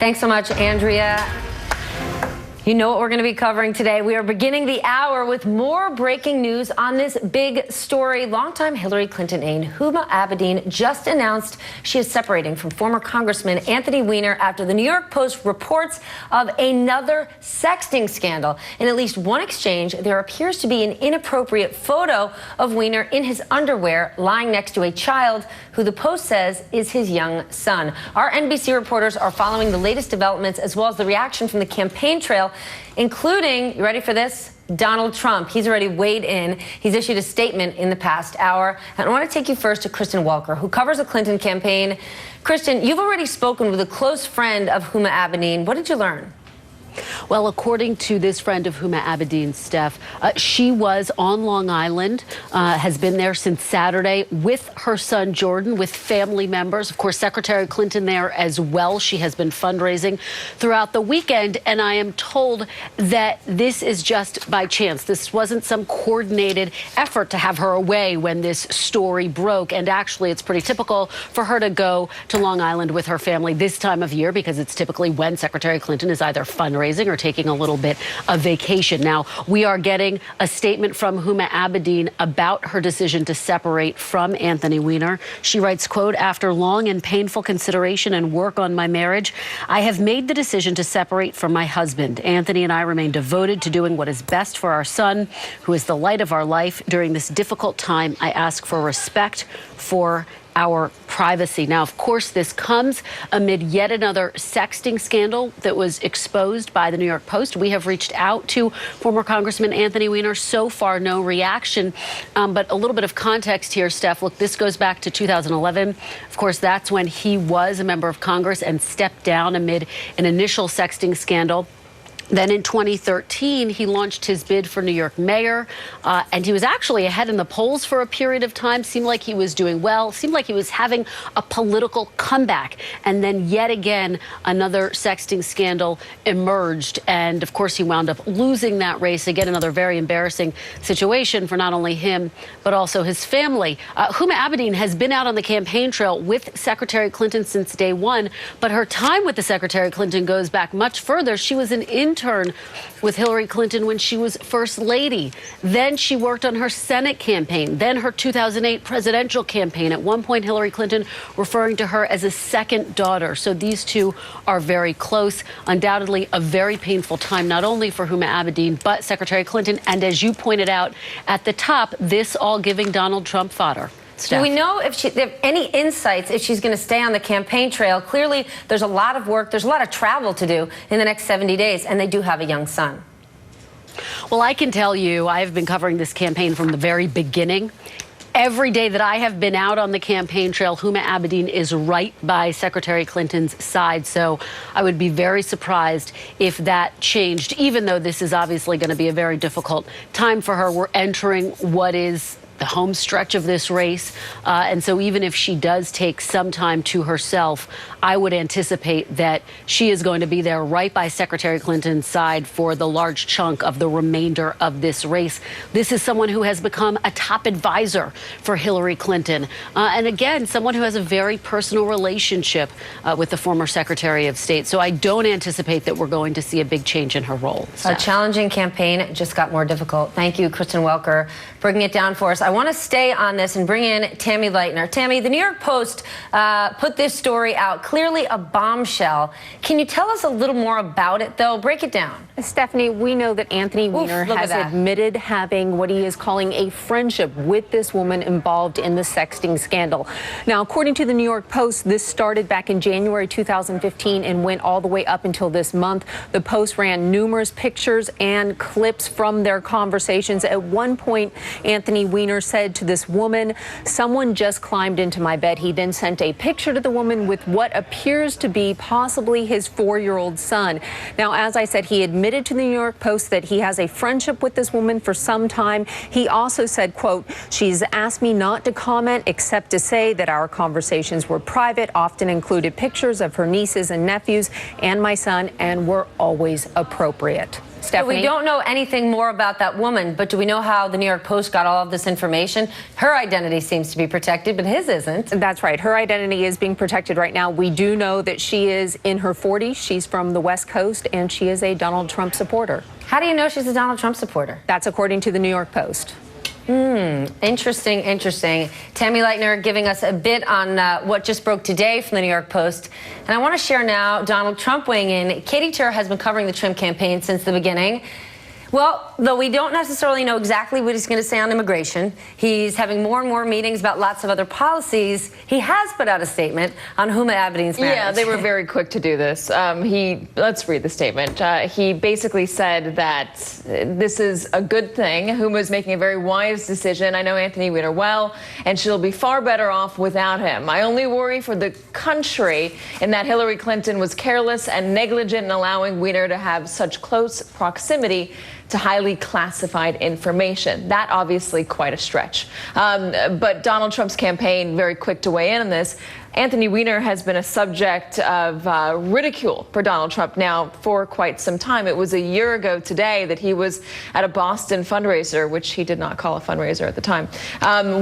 Thanks so much, Andrea. You know what we're going to be covering today. We are beginning the hour with more breaking news on this big story. Longtime Hillary Clinton aide Huma Abedin just announced she is separating from former Congressman Anthony Weiner after the New York Post reports of another sexting scandal. In at least one exchange, there appears to be an inappropriate photo of Weiner in his underwear lying next to a child who the Post says is his young son. Our NBC reporters are following the latest developments as well as the reaction from the campaign trail, including, you ready for this? Donald Trump. He's already weighed in. He's issued a statement in the past hour. And I want to take you first to Kristen Welker, who covers the Clinton campaign. Kristen, you've already spoken with a close friend of Huma Abedin. What did you learn? Well, according to this friend of Huma Abedin, Steph, she was on Long Island, has been there since Saturday with her son Jordan, with family members. Of course, Secretary Clinton there as well. She has been fundraising throughout the weekend, and I am told that this is just by chance. This wasn't some coordinated effort to have her away when this story broke, and actually it's pretty typical for her to go to Long Island with her family this time of year because it's typically when Secretary Clinton is either fundraising or taking a little bit of vacation. Now, we are getting a statement from Huma Abedin about her decision to separate from Anthony Weiner. She writes, quote, "After long and painful consideration and work on my marriage, I have made the decision to separate from my husband. Anthony and I remain devoted to doing what is best for our son, who is the light of our life. During this difficult time, I ask for respect for our privacy." Now, of course, this comes amid yet another sexting scandal that was exposed by the New York Post. We have reached out to former Congressman Anthony Weiner. So far, no reaction. But a little bit of context here, Steph. Look, this goes back to 2011. Of course, that's when he was a member of Congress and stepped down amid an initial sexting scandal. Then in 2013, he launched his bid for New York mayor, and he was actually ahead in the polls for a period of time. Seemed like he was doing well, seemed like he was having a political comeback. And then yet again, another sexting scandal emerged. And of course, he wound up losing that race. Again, another very embarrassing situation for not only him, but also his family. Huma Abedin has been out on the campaign trail with Secretary Clinton since day one, but her time with the Secretary Clinton goes back much further. She was an intern with Hillary Clinton when she was First Lady. Then she worked on her Senate campaign, then her 2008 presidential campaign. At one point, Hillary Clinton referring to her as a second daughter. So these two are very close. Undoubtedly a very painful time, not only for Huma Abedin, but Secretary Clinton. And as you pointed out at the top, this all giving Donald Trump fodder. Do we know if any insights if she's going to stay on the campaign trail? Clearly, there's a lot of work, there's a lot of travel to do in the next 70 days, and they do have a young son. Well, I can tell you, I've been covering this campaign from the very beginning. Every day that I have been out on the campaign trail, Huma Abedin is right by Secretary Clinton's side. So I would be very surprised if that changed, even though this is obviously going to be a very difficult time for her. We're entering what is the home stretch of this race. And so even if she does take some time to herself, I would anticipate that she is going to be there right by Secretary Clinton's side for the large chunk of the remainder of this race. This is someone who has become a top advisor for Hillary Clinton. And again, someone who has a very personal relationship with the former Secretary of State. So I don't anticipate that we're going to see a big change in her role. A challenging campaign just got more difficult. Thank you, Kristen Welker, bringing it down for us. I want to stay on this and bring in Tammy Leitner. Tammy, the New York Post put this story out, clearly a bombshell. Can you tell us a little more about it, though? Break it down. Stephanie, we know that Anthony Weiner has admitted having what he is calling a friendship with this woman involved in the sexting scandal. Now, according to the New York Post, this started back in January 2015 and went all the way up until this month. The Post ran numerous pictures and clips from their conversations. At one point, Anthony Weiner said to this woman, "Someone just climbed into my bed." He then sent a picture to the woman with what appears to be possibly his 4-year-old son. Now, as I said, he admitted to the New York Post that he has a friendship with this woman for some time. He also said, quote, "She's asked me not to comment except to say that our conversations were private, often included pictures of her nieces and nephews and my son, and were always appropriate." Stephanie. So we don't know anything more about that woman, but do we know how the New York Post got all of this information? Her identity seems to be protected, but his isn't. That's right. Her identity is being protected right now. We do know that she is in her 40s. She's from the West Coast, and she is a Donald Trump supporter. How do you know she's a Donald Trump supporter? That's according to the New York Post. Interesting. Tammy Leitner giving us a bit on what just broke today from the New York Post. And I want to share now Donald Trump weighing in. Katie Tur has been covering the Trump campaign since the beginning. Well, though we don't necessarily know exactly what he's going to say on immigration, he's having more and more meetings about lots of other policies. He has put out a statement on Huma Abedin's marriage. Yeah, they were very quick to do this. Let's read the statement. He basically said that this is a good thing. Huma is making a very wise decision. I know Anthony Weiner well, and she'll be far better off without him. I only worry for the country in that Hillary Clinton was careless and negligent in allowing Weiner to have such close proximity to highly classified information. That obviously quite a stretch. But Donald Trump's campaign very quick to weigh in on this. Anthony Weiner has been a subject of ridicule for Donald Trump now for quite some time. It was a year ago today that he was at a Boston fundraiser, which he did not call a fundraiser at the time,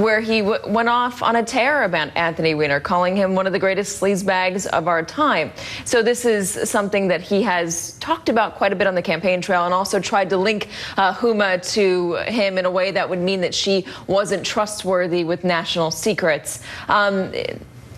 where he went off on a tear about Anthony Weiner, calling him one of the greatest sleazebags of our time. So this is something that he has talked about quite a bit on the campaign trail, and also tried to link Huma to him in a way that would mean that she wasn't trustworthy with national secrets.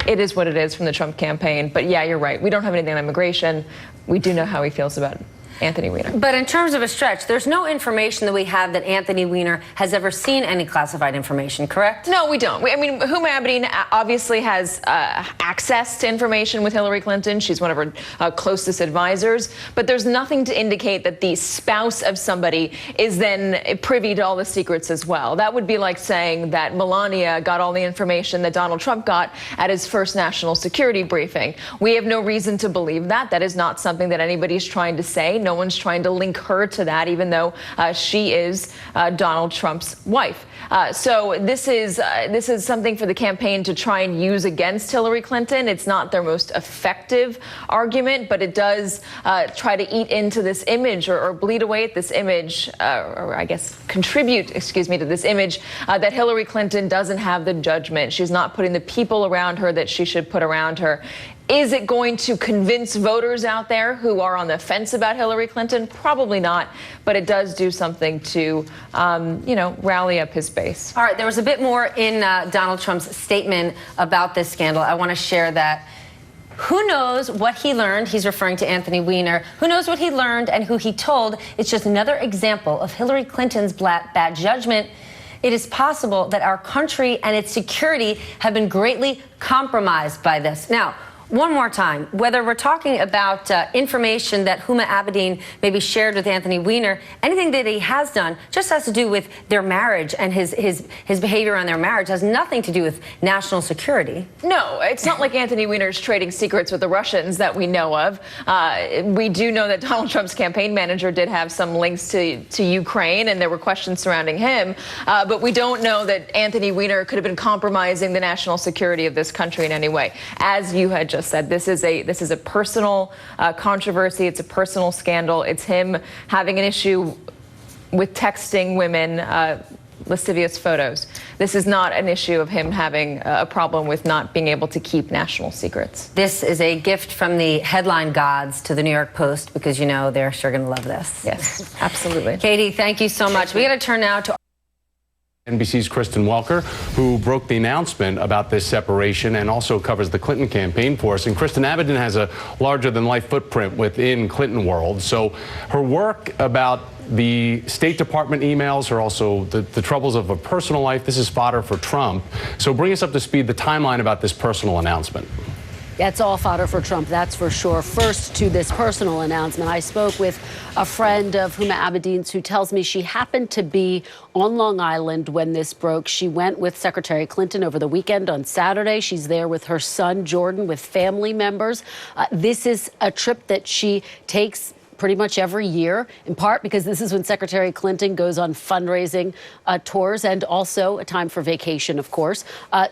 It is what it is from the Trump campaign. But yeah, you're right. We don't have anything on immigration. We do know how he feels about Anthony Weiner. But in terms of a stretch, there's no information that we have that Anthony Weiner has ever seen any classified information, correct? No, we don't. I mean, Huma Abedin obviously has access to information with Hillary Clinton. She's one of her closest advisors. But there's nothing to indicate that the spouse of somebody is then privy to all the secrets as well. That would be like saying that Melania got all the information that Donald Trump got at his first national security briefing. We have no reason to believe that. That is not something that anybody's trying to say. No one's trying to link her to that, even though she is Donald Trump's wife. So this is something for the campaign to try and use against Hillary Clinton. It's not their most effective argument, but it does try to eat into this image or bleed away at this image, or I guess contribute, to this image that Hillary Clinton doesn't have the judgment. She's not putting the people around her that she should put around her. Is it going to convince voters out there who are on the fence about Hillary Clinton? Probably not, but it does do something to, rally up his base. All right, there was a bit more in Donald Trump's statement about this scandal. I want to share that. Who knows what he learned? He's referring to Anthony Weiner. Who knows what he learned and who he told? It's just another example of Hillary Clinton's bad judgment. It is possible that our country and its security have been greatly compromised by this. Now, one more time, whether we're talking about information that Huma Abedin maybe shared with Anthony Weiner, anything that he has done just has to do with their marriage and his behavior on their marriage, has nothing to do with national security. No, it's not like Anthony Weiner's trading secrets with the Russians that we know of. We do know that Donald Trump's campaign manager did have some links to Ukraine, and there were questions surrounding him. But we don't know that Anthony Weiner could have been compromising the national security of this country in any way. As you had just said, this is a personal controversy. It's a personal scandal. It's him having an issue with texting women lascivious photos. This is not an issue of him having a problem with not being able to keep national secrets. This is a gift from the headline gods to the New York Post, because they're sure going to love this. Yes, absolutely. Katie, thank you so much. We got to turn now to NBC's Kristen Welker, who broke the announcement about this separation and also covers the Clinton campaign for us. And Kristen Abedin has a larger-than-life footprint within Clinton world. So her work about the State Department emails are also the troubles of a personal life. This is fodder for Trump. So bring us up to speed, the timeline about this personal announcement. It's all fodder for Trump, that's for sure. First, to this personal announcement, I spoke with a friend of Huma Abedin's who tells me she happened to be on Long Island when this broke. She went with Secretary Clinton over the weekend on Saturday. She's there with her son, Jordan, with family members. This is a trip that she takes pretty much every year, in part because this is when Secretary Clinton goes on fundraising tours and also a time for vacation, of course.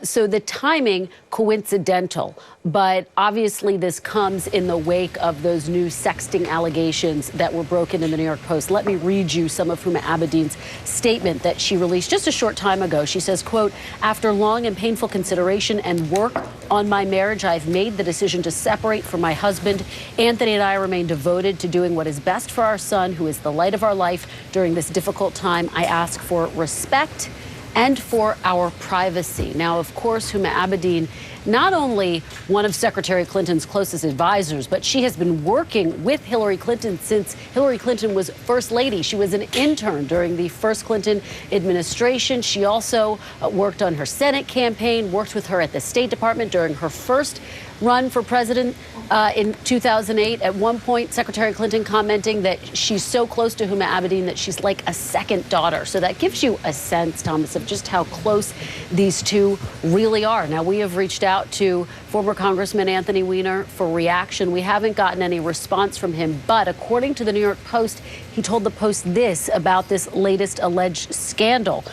So the timing coincidental, but obviously this comes in the wake of those new sexting allegations that were broken in the New York Post. Let me read you some of Huma Abedin's statement that she released just a short time ago. She says, quote, "After long and painful consideration and work on my marriage, I've made the decision to separate from my husband. Anthony and I remain devoted to doing what is best for our son, who is the light of our life during this difficult time. I ask for respect and for our privacy." Now, of course, Huma Abedin, not only one of Secretary Clinton's closest advisors, but she has been working with Hillary Clinton since Hillary Clinton was First Lady. She was an intern during the first Clinton administration. She also worked on her Senate campaign, worked with her at the State Department during her first run for president in 2008. At one point, Secretary Clinton commenting that she's so close to Huma Abedin that she's like a second daughter. So that gives you a sense, Thomas, of just how close these two really are. Now, we have reached out to former Congressman Anthony Weiner for reaction. We haven't gotten any response from him, but according to the New York Post, he told the Post this about this latest alleged scandal.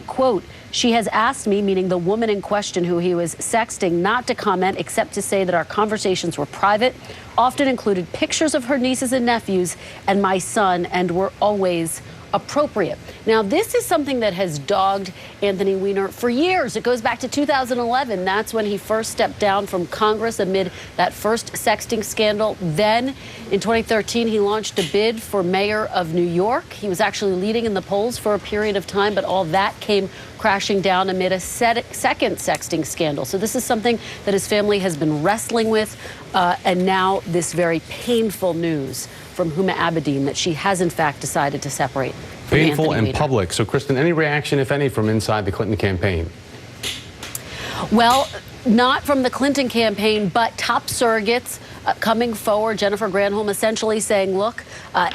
Quote, "She has asked me," meaning the woman in question who he was sexting, "not to comment except to say that our conversations were private, often included pictures of her nieces and nephews and my son, and were always appropriate." Now, this is something that has dogged Anthony Weiner for years. It goes back to 2011. That's when he first stepped down from Congress amid that first sexting scandal. Then in 2013, he launched a bid for mayor of New York. He was actually leading in the polls for a period of time, but all that came crashing down amid a second sexting scandal. So this is something that his family has been wrestling with, and now this very painful news from Huma Abedin that she has in fact decided to separate. Painful and public. So, Kristen, any reaction, if any, from inside the Clinton campaign? Well, not from the Clinton campaign, but top surrogates coming forward. Jennifer Granholm essentially saying, look,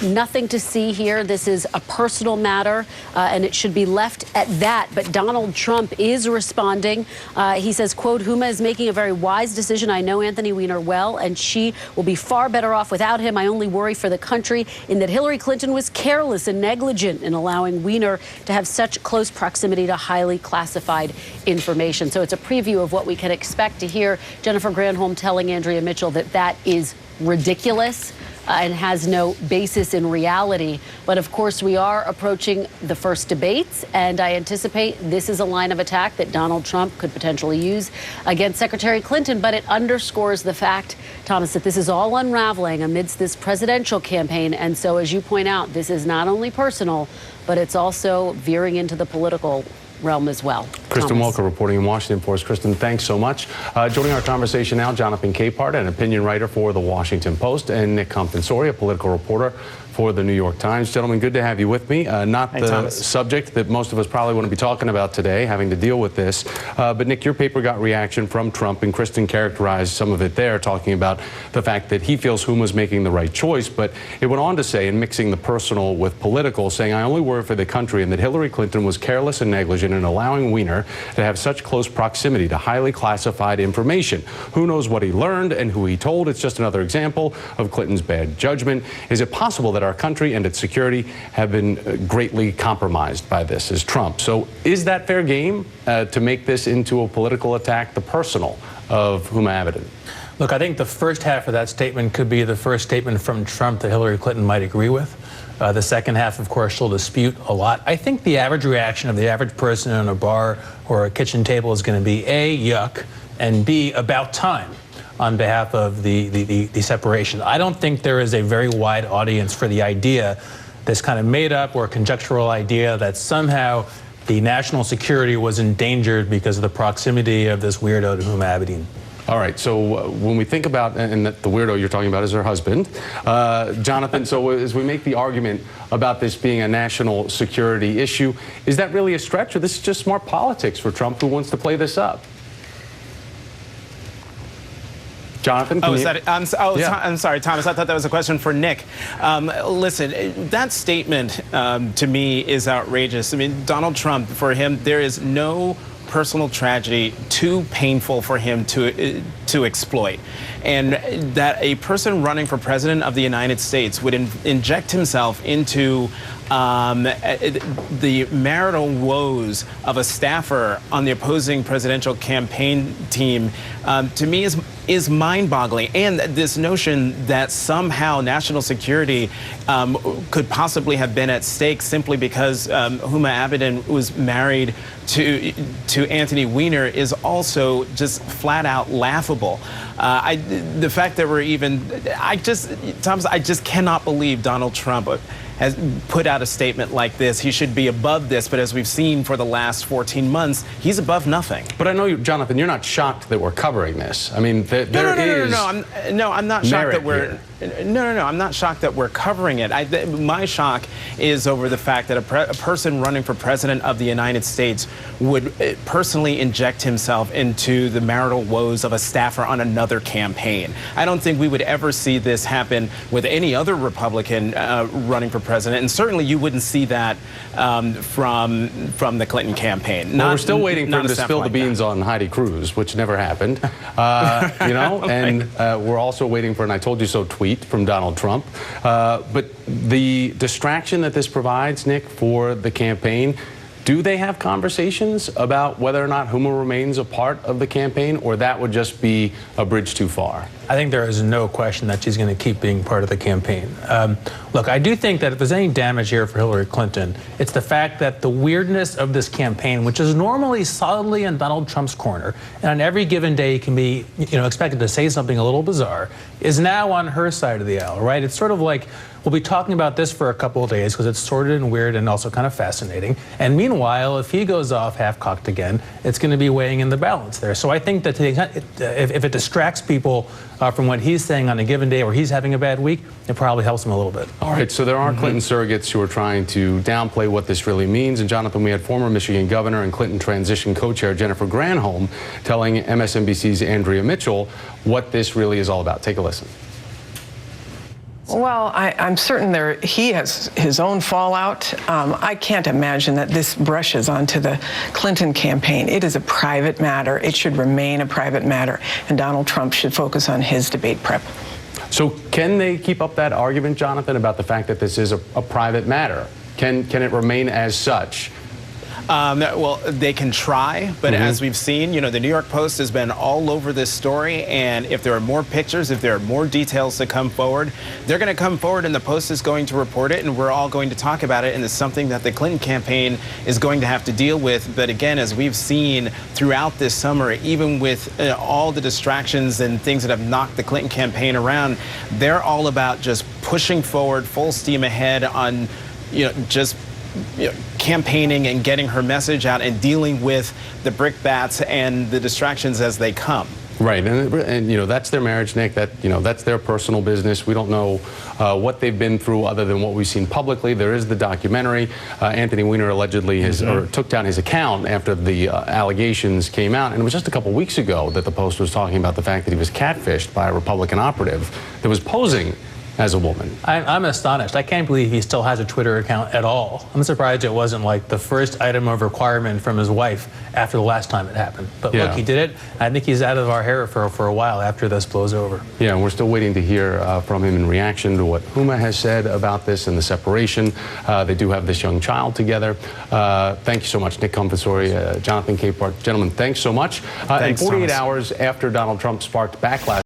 nothing to see here. This is a personal matter, and it should be left at that. But Donald Trump is responding. He says, quote, "Huma is making a very wise decision. I know Anthony Weiner well, and she will be far better off without him. I only worry for the country in that Hillary Clinton was careless and negligent in allowing Weiner to have such close proximity to highly classified information." So it's a preview of what we can expect to hear. Jennifer Granholm telling Andrea Mitchell that that is ridiculous and has no basis in reality. But of course, we are approaching the first debates, and I anticipate this is a line of attack that Donald Trump could potentially use against Secretary Clinton. But it underscores the fact, Thomas, that this is all unraveling amidst this presidential campaign. And so, as you point out, this is not only personal, but it's also veering into the political realm as well. Kristen Welker reporting in Washington for us. Kristen, thanks so much. Joining our conversation now, Jonathan Capehart, an opinion writer for the Washington Post, and Nick Compton-Soria, a political reporter for the New York Times. Gentlemen, good to have you with me. Not the subject that most of us probably want to be talking about today, having to deal with this. But Nick, your paper got reaction from Trump, and Kristen characterized some of it there, talking about the fact that he feels Huma's making the right choice. But it went on to say, in mixing the personal with political, saying, "I only worry for the country and that Hillary Clinton was careless and negligent in allowing Weiner to have such close proximity to highly classified information. Who knows what he learned and who he told? It's just another example of Clinton's bad judgment. Is it possible that our country and its security have been greatly compromised by this?" Is Trump. So is that fair game to make this into a political attack, the personal of Huma Abedin? Look, I think the first half of that statement could be the first statement from Trump that Hillary Clinton might agree with. The second half, of course, she'll dispute a lot. I think the average reaction of the average person in a bar or a kitchen table is going to be A, yuck, and B, about time, on behalf of the separation. I don't think there is a very wide audience for the idea, this kind of made up or conjectural idea, that somehow the national security was endangered because of the proximity of this weirdo to Huma Abedin. All right, so when we think about, and that the weirdo you're talking about is her husband, Jonathan, so as we make the argument about this being a national security issue, is that really a stretch, or this is just smart politics for Trump, who wants to play this up? Jonathan, I'm sorry, Thomas. I thought that was a question for Nick. Listen, that statement to me is outrageous. I mean, Donald Trump, for him, there is no personal tragedy too painful for him to exploit. And that a person running for president of the United States would inject himself into the marital woes of a staffer on the opposing presidential campaign team, to me is mind-boggling. And this notion that somehow national security could possibly have been at stake simply because Huma Abedin was married to Anthony Weiner is also just flat out laughable. The fact that we're even, Thomas, I just cannot believe Donald Trump has put out a statement like this. He should be above this, but as we've seen for the last 14 months, he's above nothing. But I know, Jonathan, you're not shocked that we're covering this. I mean, No, I'm not shocked that we're. No, I'm not shocked that we're covering it. My shock is over the fact that a person running for president of the United States would personally inject himself into the marital woes of a staffer on another campaign. I don't think we would ever see this happen with any other Republican running for president, and certainly you wouldn't see that from the Clinton campaign. Well, we're still waiting for him to spill the beans on Heidi Cruz, which never happened. You know, and we're also waiting for an "I told you so" tweet from Donald Trump. But the distraction that this provides, Nick, for the campaign, do they have conversations about whether or not Huma remains a part of the campaign, or that would just be a bridge too far? I think there is no question that she's going to keep being part of the campaign. Look, I do think that if there's any damage here for Hillary Clinton, it's the fact that the weirdness of this campaign, which is normally solidly in Donald Trump's corner, and on every given day he can be, expected to say something a little bizarre, is now on her side of the aisle, right? It's sort of like we'll be talking about this for a couple of days because it's sordid and weird and also kind of fascinating. And meanwhile, if he goes off half-cocked again, it's going to be weighing in the balance there. So I think that to the extent, if it distracts people from what he's saying on a given day or he's having a bad week, it probably helps him a little bit. All right, so there are Clinton surrogates who are trying to downplay what this really means. And Jonathan, we had former Michigan governor and Clinton transition co-chair Jennifer Granholm telling MSNBC's Andrea Mitchell what this really is all about. Take a listen. Well, I'm certain he has his own fallout. I can't imagine that this brushes onto the Clinton campaign. It is a private matter. It should remain a private matter, and Donald Trump should focus on his debate prep. So can they keep up that argument, Jonathan, about the fact that this is a private matter? Can it remain as such? Well, they can try, but as we've seen, the New York Post has been all over this story, and if there are more pictures, if there are more details to come forward, they're going to come forward and the Post is going to report it, and we're all going to talk about it, and it's something that the Clinton campaign is going to have to deal with. But again, as we've seen throughout this summer, even with all the distractions and things that have knocked the Clinton campaign around, they're all about just pushing forward, full steam ahead on, just campaigning and getting her message out and dealing with the brickbats and the distractions as they come. Right, and that's their marriage, Nick. That's their personal business. We don't know what they've been through other than what we've seen publicly. There is the documentary. Anthony Weiner allegedly took down his account after the allegations came out, and it was just a couple weeks ago that the Post was talking about the fact that he was catfished by a Republican operative that was posing as a woman. I'm astonished. I can't believe he still has a Twitter account at all. I'm surprised it wasn't like the first item of requirement from his wife after the last time it happened. But look, he did it. I think he's out of our hair for a while after this blows over. Yeah, and we're still waiting to hear from him in reaction to what Huma has said about this and the separation. They do have this young child together. Thank you so much, Nick Confessori, Jonathan Capehart. Gentlemen, thanks so much. Thanks, 48 Thomas. hours after Donald Trump sparked backlash